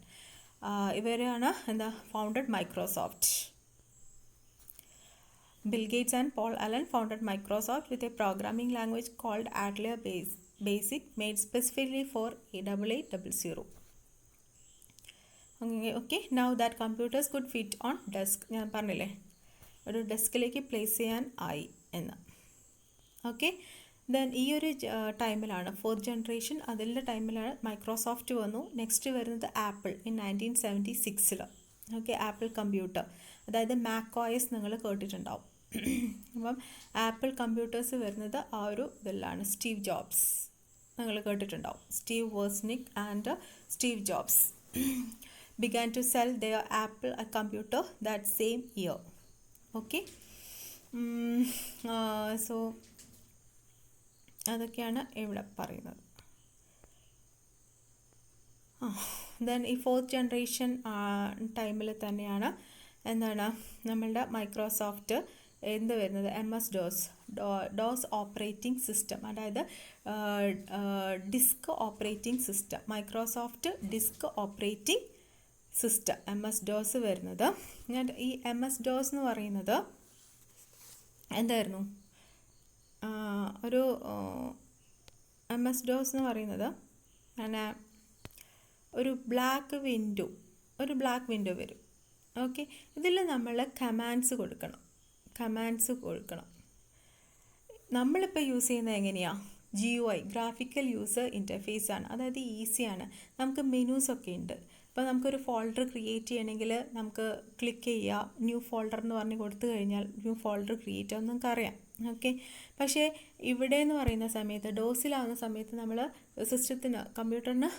ഇവരാണ് founded Microsoft. Bill Gates and Paul Allen founded Microsoft with a programming language called Athleo Basic, made specifically for 8800. Okay, now that computers could fit on desk. ഞാൻ പറഞ്ഞില്ലേ ഒരു ഡെസ്കിലേക്ക് place ചെയ്യാൻ ആയി എന്ന്. Okay, then ഈ ഒരു ടൈമിലാണ് ഫോർത്ത് ജനറേഷൻ, അതിൻ്റെ ടൈമിലാണ് മൈക്രോസോഫ്റ്റ് വന്നു. നെക്സ്റ്റ് വരുന്നത് apple in 1976. Okay, apple computer, അതായത് MacOS നിങ്ങൾ കേട്ടിട്ടുണ്ടാവും. അപ്പം ആപ്പിൾ കമ്പ്യൂട്ടേഴ്സ് വരുന്നത് ആ ഒരു ഇതിലാണ്. സ്റ്റീവ് ജോബ്സ് നിങ്ങൾ കേട്ടിട്ടുണ്ടാവും. Steve Wozniak and Steve Jobs began to sell their Apple computer that same year. Okay, so അതൊക്കെയാണ് ഇവിടെ പറയുന്നത്. ദെൻ ഈ ഫോർത്ത് ജനറേഷൻ ടൈമിൽ തന്നെയാണ് എന്താണ് നമ്മളുടെ മൈക്രോസോഫ്റ്റ് എന്ത് വരുന്നത്, DOS ഓപ്പറേറ്റിംഗ് സിസ്റ്റം, അതായത് disk operating system, Microsoft disk operating system MS-DOS വരുന്നത്. ഈ MS-DOS എന്ന് പറയുന്നത് എന്തായിരുന്നു, ഒരു MS-DOS എന്ന് പറയുന്നത് അങ്ങനെ ഒരു ബ്ലാക്ക് വിൻഡോ വരും. ഓക്കെ, ഇതിൽ നമ്മൾ കമാൻഡ്സ് കൊടുക്കണം. നമ്മളിപ്പോൾ യൂസ് ചെയ്യുന്നത് എങ്ങനെയാണ്, GUI, ഗ്രാഫിക്കൽ യൂസർ ഇൻ്റർഫേസ് ആണ്. അതായത് ഈസിയാണ്. നമുക്ക് മെനൂസൊക്കെ ഉണ്ട്. ഇപ്പോൾ നമുക്കൊരു ഫോൾഡർ ക്രിയേറ്റ് ചെയ്യണമെങ്കിൽ നമുക്ക് ക്ലിക്ക് ചെയ്യുക, ന്യൂ ഫോൾഡർ എന്ന് പറഞ്ഞ് കൊടുത്തു കഴിഞ്ഞാൽ ന്യൂ ഫോൾഡർ ക്രിയേറ്റ് ആവും, നമുക്കറിയാം. ഓക്കെ, പക്ഷേ ഇവിടെ എന്ന് പറയുന്ന സമയത്ത്, ഡോസിലാവുന്ന സമയത്ത് നമ്മൾ സിസ്റ്റത്തിന്, കമ്പ്യൂട്ടറിന്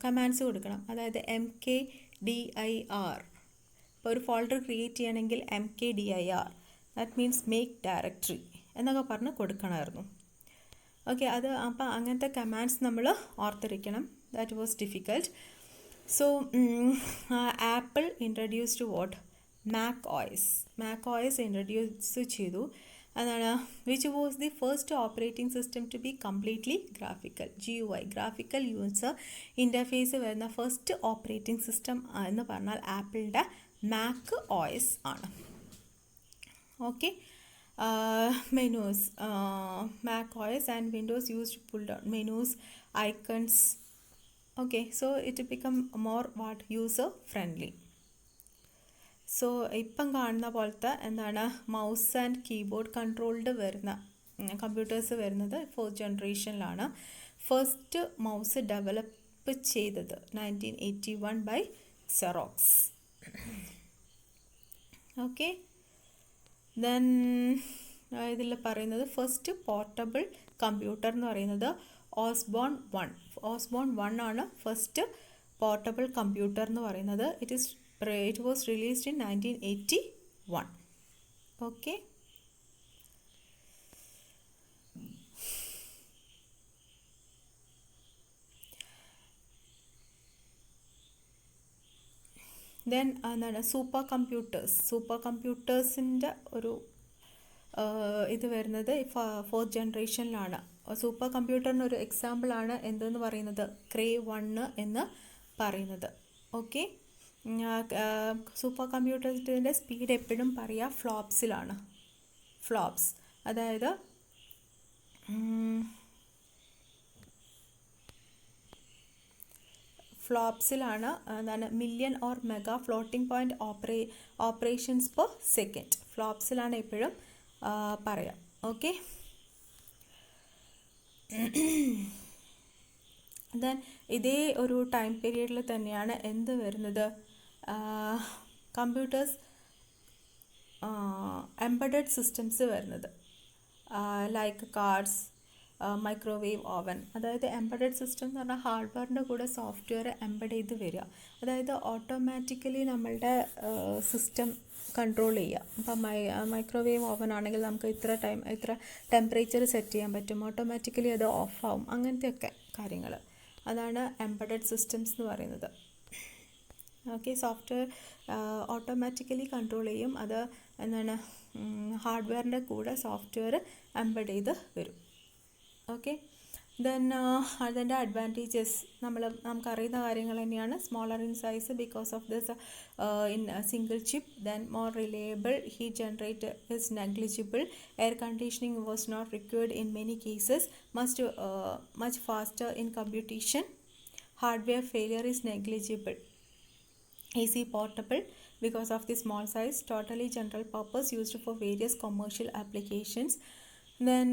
കമാൻഡ്സ് കൊടുക്കണം. അതായത് MKDIR. ഇപ്പോൾ ഒരു ഫോൾഡർ ക്രിയേറ്റ് ചെയ്യണമെങ്കിൽ MKDIR, that means make directory എന്നൊക്കെ പറഞ്ഞ് കൊടുക്കണമായിരുന്നു. ഓക്കെ, അപ്പോൾ അങ്ങനത്തെ കമാൻഡ്സ് നമ്മൾ ഓർത്തിരിക്കണം. That was difficult. So Apple introduced what? Mac OS introduce ചെയ്തു. അതാണ് which was the first operating system to be completely graphical. GUI graphical user interface വരുന്ന ഫസ്റ്റ് ഓപ്പറേറ്റിംഗ് സിസ്റ്റം എന്ന് പറഞ്ഞാൽ ആപ്പിളിൻ്റെ മാക് OS ആണ്. Okay, menus, Mac OS and Windows used pull down menus, icons. Okay, so it become more what user friendly. So ഇപ്പം കാണുന്ന പോലത്തെ എന്താണ് mouse and keyboard controlled വരുന്ന കമ്പ്യൂട്ടേഴ്സ് വരുന്നത് 4th ജനറേഷനിലാണ്. ഫസ്റ്റ് മൗസ് ഡെവലപ്പ് ചെയ്തത് 1981 by Xerox. Okay, then ഇതിൽ പറയുന്നത് first portable computer എന്ന് പറയുന്നത് ഓസ്ബോൺ 1 ആണ് ഫസ്റ്റ് പോർട്ടബിൾ കമ്പ്യൂട്ടർ എന്ന് പറയുന്നത്. It was released in 1981. Okay. Then എന്താണ് സൂപ്പർ കമ്പ്യൂട്ടേഴ്സിൻ്റെ ഒരു ഇത് വരുന്നത് 4th ജനറേഷനിലാണ്. സൂപ്പർ കമ്പ്യൂട്ടറിന് ഒരു എക്സാമ്പിളാണ് എന്തെന്ന് പറയുന്നത് ക്രേ 1 എന്ന് പറയുന്നത്. ഓക്കെ, സൂപ്പർ കമ്പ്യൂട്ടറിൻ്റെ സ്പീഡ് എപ്പോഴും പറയുക ഫ്ലോപ്സിലാണ്. അതായത് ഫ്ലോപ്സിലാണ്. എന്താണ് million or mega floating point operations per second. ഫ്ലോപ്സിലാണ് എപ്പോഴും പറയാം. ഓക്കെ, ദെൻ ഇതേ ഒരു ടൈം പീരീഡിൽ തന്നെയാണ് എന്ത് വരുന്നത് കമ്പ്യൂട്ടേഴ്സ് എംബഡഡ് സിസ്റ്റംസ് വരുന്നത്. Like cards, microwave oven. അതായത് എംബഡഡ് സിസ്റ്റം എന്ന് പറഞ്ഞാൽ ഹാർഡ്വെയറിൻ്റെ കൂടെ സോഫ്റ്റ്വെയർ എംബഡ് ചെയ്ത് വരിക. അതായത് ഓട്ടോമാറ്റിക്കലി നമ്മളുടെ സിസ്റ്റം കൺട്രോൾ ചെയ്യുക. ഇപ്പം മൈക്രോവേവ് ഓവൻ ആണെങ്കിൽ നമുക്ക് ഇത്ര ടെമ്പറേച്ചർ സെറ്റ് ചെയ്യാൻ പറ്റും, ഓട്ടോമാറ്റിക്കലി അത് ഓഫാവും. അങ്ങനത്തെയൊക്കെ കാര്യങ്ങൾ അതാണ് എംബഡഡ് സിസ്റ്റംസ് എന്ന് പറയുന്നത്. ഓക്കെ, സോഫ്റ്റ്വെയർ ഓട്ടോമാറ്റിക്കലി കൺട്രോൾ ചെയ്യും. അത് എന്താണ് ഹാർഡ്വെയറിൻ്റെ കൂടെ സോഫ്റ്റ്വെയർ എംബഡ് ചെയ്ത് വരും. ഓക്കെ, ദെൻ അതിൻ്റെ അഡ്വാൻറ്റേജസ് നമുക്കറിയുന്ന കാര്യങ്ങൾ തന്നെയാണ്. Smaller in size because of this in single chip. Then more reliable, heat generate is negligible, air conditioning was not required in many cases, much faster in computation, hardware failure is negligible, easy portable because of the small size, totally general purpose, used for various commercial applications. Then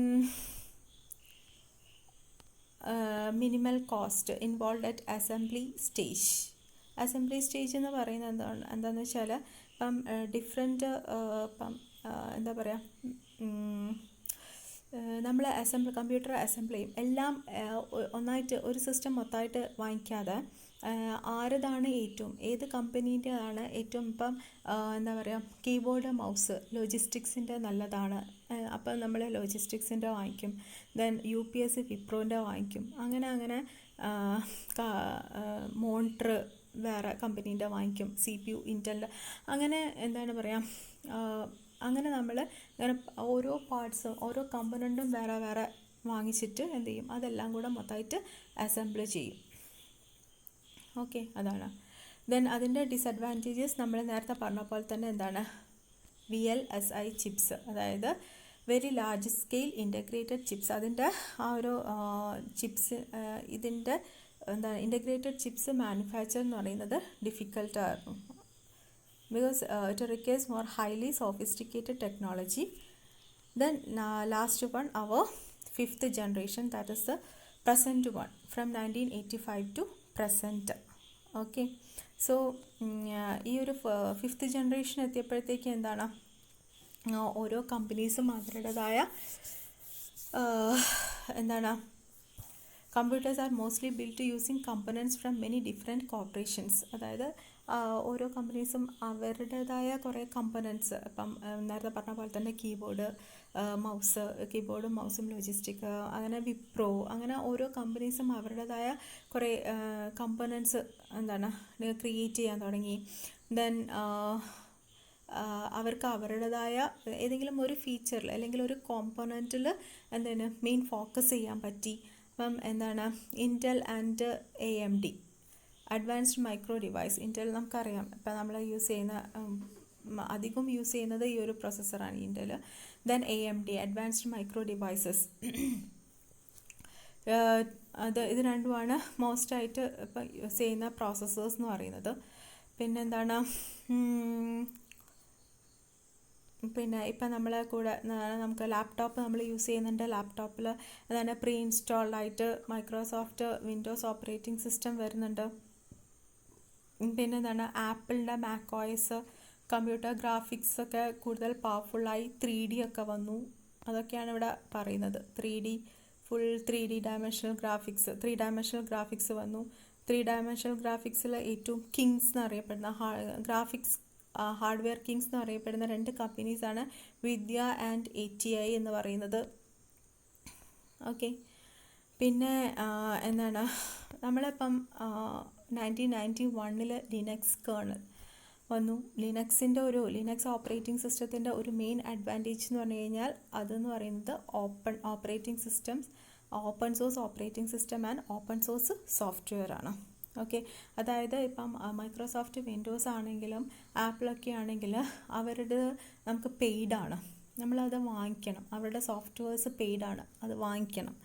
minimal cost involved at assembly stage എന്ന് പറയുന്നത് എന്താണെന്ന് വെച്ചാൽ ഇപ്പം different ഇപ്പം എന്താ പറയുക നമ്മൾ computer assemble ചെയ്യും എല്ലാം ഒന്നായിട്ട് ഒരു സിസ്റ്റം മൊത്തമായിട്ട് വാങ്ങിക്കാതെ ആരതാണ് ഏത് കമ്പനീൻ്റെതാണ് ഏറ്റവും ഇപ്പം എന്താ പറയുക കീബോർഡ് മൗസ് ലോജിസ്റ്റിക്സിൻ്റെ നല്ലതാണ്, അപ്പം നമ്മൾ ലോജിസ്റ്റിക്സിൻ്റെ വാങ്ങിക്കും. ദെൻ UPS വിപ്രോൻ്റെ വാങ്ങിക്കും. അങ്ങനെ മോണിറ്റർ വേറെ കമ്പനീൻ്റെ വാങ്ങിക്കും, CPU ഇൻറ്റലിൻ്റെ. അങ്ങനെ എന്താണ് പറയുക അങ്ങനെ നമ്മൾ അങ്ങനെ ഓരോ പാർട്സും ഓരോ കമ്പണൻറ്റും വേറെ വാങ്ങിച്ചിട്ട് എന്ത് ചെയ്യും അതെല്ലാം കൂടെ മൊത്തമായിട്ട് അസംബിൾ ചെയ്യും. ഓക്കെ, അതാണ്. ദെൻ അതിൻ്റെ ഡിസഡ്വാൻറ്റേജസ് നമ്മൾ നേരത്തെ പറഞ്ഞ പോലെ തന്നെ എന്താണ് VLSI ചിപ്സ്, അതായത് very large scale integrated chips. അതിൻ്റെ ആ ഒരു ചിപ്സ് ഇതിൻ്റെ എന്താണ് ഇൻ്റഗ്രേറ്റഡ് ചിപ്സ് മാനുഫാക്ചർ എന്ന് പറയുന്നത് ഡിഫിക്കൽട്ടായിരുന്നു. because it requires more highly sophisticated technology. Then last one, our 5th generation, that is the present one from 1985 to present. Okay, so ഈ ഒരു 5th generation എത്തിയപ്പോഴത്തേക്ക് എന്താണ് ഓരോ കമ്പനീസും അവരുടേതായ എന്താണ് computers are mostly built using components from many different corporations. അതായത് ഓരോ കമ്പനീസും അവരുടേതായ കുറേ കമ്പണൻസ് ഇപ്പം നേരത്തെ പറഞ്ഞ പോലെ തന്നെ കീബോർഡും മൗസും ലോജിസ്റ്റിക്, അങ്ങനെ വിപ്രോ, അങ്ങനെ ഓരോ കമ്പനീസും അവരുടേതായ കുറേ കമ്പണൻസ് എന്താണ് ക്രിയേറ്റ് ചെയ്യാൻ തുടങ്ങി. ദെൻ അവർക്ക് അവരുടേതായ ഏതെങ്കിലും ഒരു ഫീച്ചറിൽ അല്ലെങ്കിൽ ഒരു കോമ്പണൻറ്റിൽ എന്താണ് മെയിൻ ഫോക്കസ് ചെയ്യാൻ പറ്റി. അപ്പം എന്താണ് Intel and AMD Advanced micro device. Intel നമുക്കറിയാം, ഇപ്പം നമ്മൾ യൂസ് ചെയ്യുന്ന അധികം യൂസ് ചെയ്യുന്നത് ഈ ഒരു പ്രോസസ്സറാണ് Intel. Then AMD Advanced Micro Devices. ഇത് രണ്ടുമാണ് മോസ്റ്റായിട്ട് ഇപ്പം യൂസ് ചെയ്യുന്ന പ്രോസസ്സേഴ്സ് എന്ന് പറയുന്നത്. പിന്നെന്താണ്, പിന്നെ ഇപ്പം നമ്മളെ കൂടെ നമുക്ക് ലാപ്ടോപ്പ് നമ്മൾ യൂസ് ചെയ്യുന്നുണ്ട്. ലാപ്ടോപ്പിൽ എന്താണ് പ്രീ ഇൻസ്റ്റാൾഡ് ആയിട്ട് മൈക്രോസോഫ്റ്റ് വിൻഡോസ് ഓപ്പറേറ്റിംഗ് സിസ്റ്റം വരുന്നുണ്ട്. പിന്നെ എന്താണ് ആപ്പിളിൻ്റെ macOS കമ്പ്യൂട്ടർ ഗ്രാഫിക്സ് ഒക്കെ കൂടുതൽ പവർഫുള്ളായി 3D ഒക്കെ വന്നു. അതൊക്കെയാണ് ഇവിടെ പറയുന്നത്. 3D full 3D dimensional graphics, 3 dimensional graphics വന്നു. 3 ഡയമെൻഷണൽ ഗ്രാഫിക്സിൽ ഏറ്റവും കിങ്സ് എന്നറിയപ്പെടുന്ന ഗ്രാഫിക്സ് ഹാർഡ്വെയർ കിങ്സ് എന്നറിയപ്പെടുന്ന 2 കമ്പനീസാണ് വിദ്യ ആൻഡ് ATI എന്ന് പറയുന്നത്. ഓക്കെ. പിന്നെ എന്താണ് നമ്മളിപ്പം 1991 ലിനക്സ് കേർണൽ വന്നു. ലിനക്സ് ഓപ്പറേറ്റിംഗ് സിസ്റ്റത്തിൻ്റെ ഒരു മെയിൻ അഡ്വാൻറ്റേജ് എന്ന് പറഞ്ഞു കഴിഞ്ഞാൽ അതെന്ന് പറയുന്നത് open source operating system and open source software ആണ്. ഓക്കെ. അതായത് ഇപ്പം മൈക്രോസോഫ്റ്റ് വിൻഡോസ് ആണെങ്കിലും ആപ്പിളൊക്കെ ആണെങ്കിൽ അവരുടെ നമുക്ക് പെയ്ഡാണ്, നമ്മളത് വാങ്ങിക്കണം. അവരുടെ സോഫ്റ്റ്വെയർസ് പെയ്ഡാണ്, അത് വാങ്ങിക്കണം.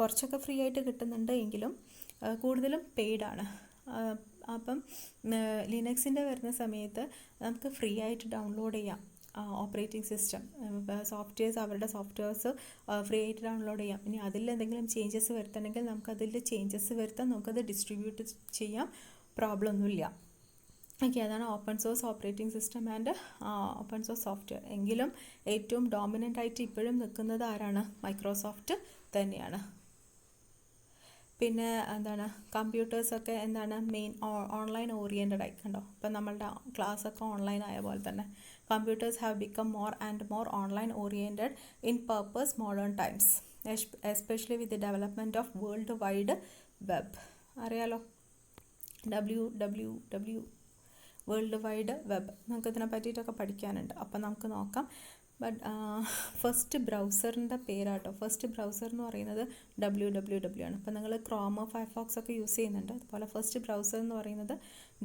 കുറച്ചൊക്കെ ഫ്രീ ആയിട്ട് കിട്ടുന്നുണ്ട് എങ്കിലും കൂടുതലും പെയ്ഡാണ്. അപ്പം ലിനക്സിൻ്റെ വരുന്ന സമയത്ത് നമുക്ക് ഫ്രീ ആയിട്ട് ഡൗൺലോഡ് ചെയ്യാം ഓപ്പറേറ്റിംഗ് സിസ്റ്റം സോഫ്റ്റ്വെയർസ്, അവരുടെ സോഫ്റ്റ്വെയർസ് ഫ്രീ ആയിട്ട് ഡൗൺലോഡ് ചെയ്യാം. ഇനി അതിൽ എന്തെങ്കിലും ചേഞ്ചസ് വരുത്തണമെങ്കിൽ നമുക്കതിൽ ചേഞ്ചസ് വരുത്താം, നമുക്കത് ഡിസ്ട്രിബ്യൂട്ട് ചെയ്യാം, പ്രോബ്ലം ഒന്നുമില്ല. ഓക്കെ. അതാണ് open source operating system and open source software. എങ്കിലും ഏറ്റവും ഡോമിനൻ്റ് ആയിട്ട് ഇപ്പോഴും നിൽക്കുന്നത് ആരാണ്? മൈക്രോസോഫ്റ്റ് തന്നെയാണ്. പിന്നെ എന്താണ് കമ്പ്യൂട്ടേഴ്സൊക്കെ എന്താണ് മെയിൻ ഓൺലൈൻ ഓറിയൻറ്റഡ് ആയി. കണ്ടോ, ഇപ്പം നമ്മളുടെ ക്ലാസ്സൊക്കെ ഓൺലൈൻ ആയ പോലെ തന്നെ computers have become more and more online oriented in purpose modern times, especially with the development of world wide web. അറിയാലോ, WWW വേൾഡ് വൈഡ് വെബ്. നമുക്ക് ഇതിനെ പറ്റിയിട്ടൊക്കെ പഠിക്കാനുണ്ട്, അപ്പം നമുക്ക് നോക്കാം. ബട്ട് ഫസ്റ്റ് ബ്രൗസറിൻ്റെ പേരാട്ടോ, ഫസ്റ്റ് ബ്രൗസർ എന്ന് പറയുന്നത് WWW ആണ്. അപ്പം നിങ്ങൾ ക്രോം ഫയർഫോക്സ് ഒക്കെ യൂസ് ചെയ്യുന്നുണ്ട്, അതുപോലെ ഫസ്റ്റ് ബ്രൗസർ എന്ന് പറയുന്നത്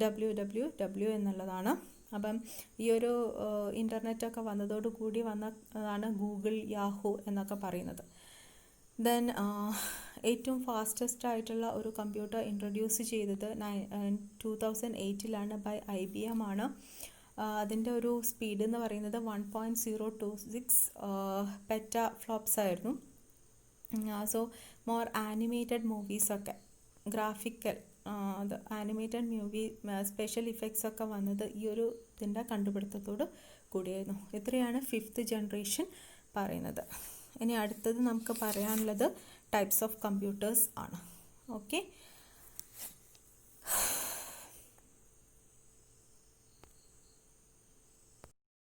WWW എന്നുള്ളതാണ്. അപ്പം ഈ ഒരു ഇൻ്റർനെറ്റൊക്കെ വന്നതോടുകൂടി വന്നതാണ് ഗൂഗിൾ, യാഹൂ എന്നൊക്കെ പറയുന്നത്. ദെൻ ഏറ്റവും ഫാസ്റ്റസ്റ്റ് ആയിട്ടുള്ള ഒരു കമ്പ്യൂട്ടർ ഇൻട്രൊഡ്യൂസ് ചെയ്തത് 2008 ബൈ IBM ആണ്. അതിൻ്റെ ഒരു സ്പീഡ് എന്ന് പറയുന്നത് 1.026 പെറ്റാ ഫ്ലോപ്സ് ആയിരുന്നു. സോ മോർ ആനിമേറ്റഡ് മൂവീസൊക്കെ ഗ്രാഫിക്കൽ അത് ആനിമേറ്റഡ് മൂവി സ്പെഷ്യൽ ഇഫക്ട്സ് ഒക്കെ വന്നത് ഈ ഒരു ഇതിൻ്റെ കണ്ടുപിടുത്തത്തോട് കൂടിയായിരുന്നു. ഇത്രയാണ് 5th ജനറേഷൻ പറയുന്നത്. ഇനി അടുത്തത് നമുക്ക് പറയാനുള്ളത് ടൈപ്സ് ഓഫ് കമ്പ്യൂട്ടേഴ്സ് ആണ്. ഓക്കെ.